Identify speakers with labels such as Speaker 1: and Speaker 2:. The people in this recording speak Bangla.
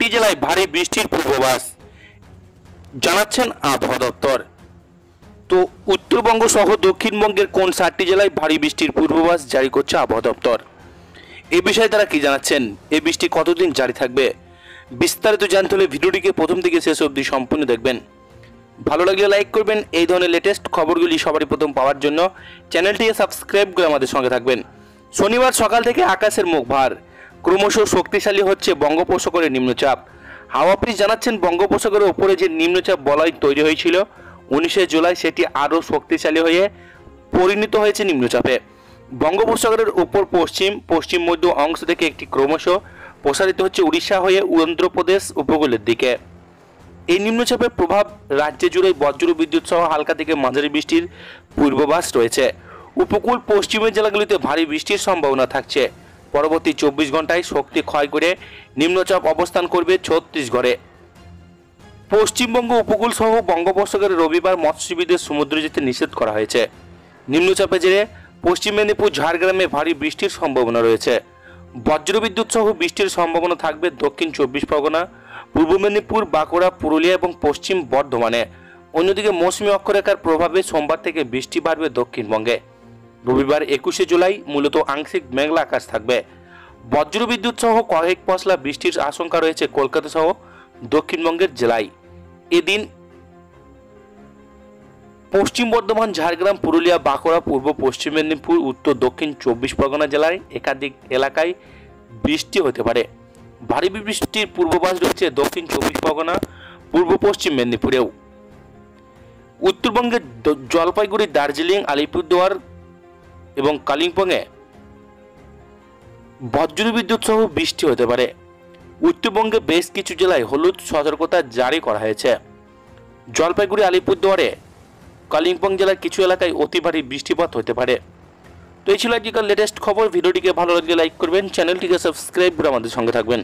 Speaker 1: সাতটি জেলায় ভারী বৃষ্টির পূর্বাভাস জানাচ্ছেন আবহাওয়া দপ্তর। তো উত্তরবঙ্গ সহ দক্ষিণবঙ্গের কোন 7টি জেলায় ভারী বৃষ্টির পূর্বাভাস জারি করছে আবহাওয়া দপ্তর, এই বিষয়ে তারা কি জানাচ্ছেন, এই বৃষ্টি কতদিন জারি থাকবে, বিস্তারিত জানতে হলে ভিডিওটিকে প্রথম থেকে শেষ অবধি সম্পূর্ণ দেখবেন। ভালো লাগলে লাইক করবেন। এই ধরনের লেটেস্ট খবরগুলি সবারই প্রথম পাওয়ার জন্য চ্যানেলটিকে সাবস্ক্রাইব করে আমাদের সঙ্গে থাকবেন। শনিবার সকাল থেকে আকাশের মুখ ভার, ক্রমশ শক্তিশালী হচ্ছে বঙ্গোপসাগরের নিম্নচাপ। হাওয়া অফিস জানাচ্ছেন বঙ্গোপসাগরের ওপরে যে নিম্নচাপ বলয় তৈরি হয়েছিল 19শে জুলাই সেটি আরও শক্তিশালী হয়ে পরিণত হয়েছে নিম্নচাপে। বঙ্গোপসাগরের উপর পশ্চিম মধ্য অংশ থেকে একটি ক্রমশ প্রসারিত হচ্ছে উড়িষ্যা হয়ে অন্ধ্রপ্রদেশ উপকূলের দিকে। এই নিম্নচাপের প্রভাব রাজ্যে জুড়ে বজ্র বিদ্যুৎ সহ হালকা থেকে মাঝারি বৃষ্টির পূর্বাভাস রয়েছে। উপকূল পশ্চিমের জেলাগুলিতে ভারী বৃষ্টির সম্ভাবনা থাকছে। পরবর্তী 24 ঘন্টায় শক্তি ক্ষয় করে নিম্নচাপ অবস্থান করবে ছত্তিশগড়ে। পশ্চিমবঙ্গ উপকূল সহ বঙ্গোপসাগরে রবিবার মৎস্যজীবীদের সমুদ্রে যেতে নিষেধ করা হয়েছে। নিম্নচাপের জেরে পশ্চিম মেদিনীপুর, ঝাড়গ্রামে ভারী বৃষ্টির সম্ভাবনা রয়েছে। বজ্রবিদ্যুৎ সহ বৃষ্টির সম্ভাবনা থাকবে দক্ষিণ 24 পরগনা, পূর্ব মেদিনীপুর, বাঁকুড়া, পুরুলিয়া এবং পশ্চিম বর্ধমানে। অন্যদিকে মৌসুমী অক্ষরেখার প্রভাবে সোমবার থেকে বৃষ্টি বাড়বে দক্ষিণবঙ্গে। রবিবার 21শে জুলাই মূলত আংশিক মেঘলা আকাশ থাকবে। বজ্রবিদ্যুৎ সহ কয়েক পশলা বৃষ্টির আশঙ্কা রয়েছে কলকাতা সহ দক্ষিণবঙ্গের জেলায়। এদিন পশ্চিম বর্ধমান, ঝাড়গ্রাম, পুরুলিয়া, বাঁকুড়া, পূর্ব পশ্চিম মেদিনীপুর, উত্তর দক্ষিণ 24 পরগনা জেলায় একাধিক এলাকায় বৃষ্টি হতে পারে। ভারী বৃষ্টির পূর্বাভাস রয়েছে দক্ষিণ 24 পরগনা, পূর্ব পশ্চিম মেদিনীপুরেও। উত্তরবঙ্গের জলপাইগুড়ি, দার্জিলিং, আলিপুরদুয়ার এবং কালিম্পংয়ে বজ্রবিদ্যুৎ সহ বৃষ্টি হতে পারে। উত্তরবঙ্গে বেশ কিছু জেলায় হলুদ সতর্কতা জারি করা হয়েছে। জলপাইগুড়ি, আলিপুরদুয়ারে, কালিম্পং জেলার কিছু এলাকায় অতি ভারী বৃষ্টিপাত হতে পারে। তো এই ছিল আজকের লেটেস্ট খবর। ভিডিওটিকে ভালো লাগলে লাইক করবেন, চ্যানেলটিকে সাবস্ক্রাইব করে আমাদের সঙ্গে থাকবেন।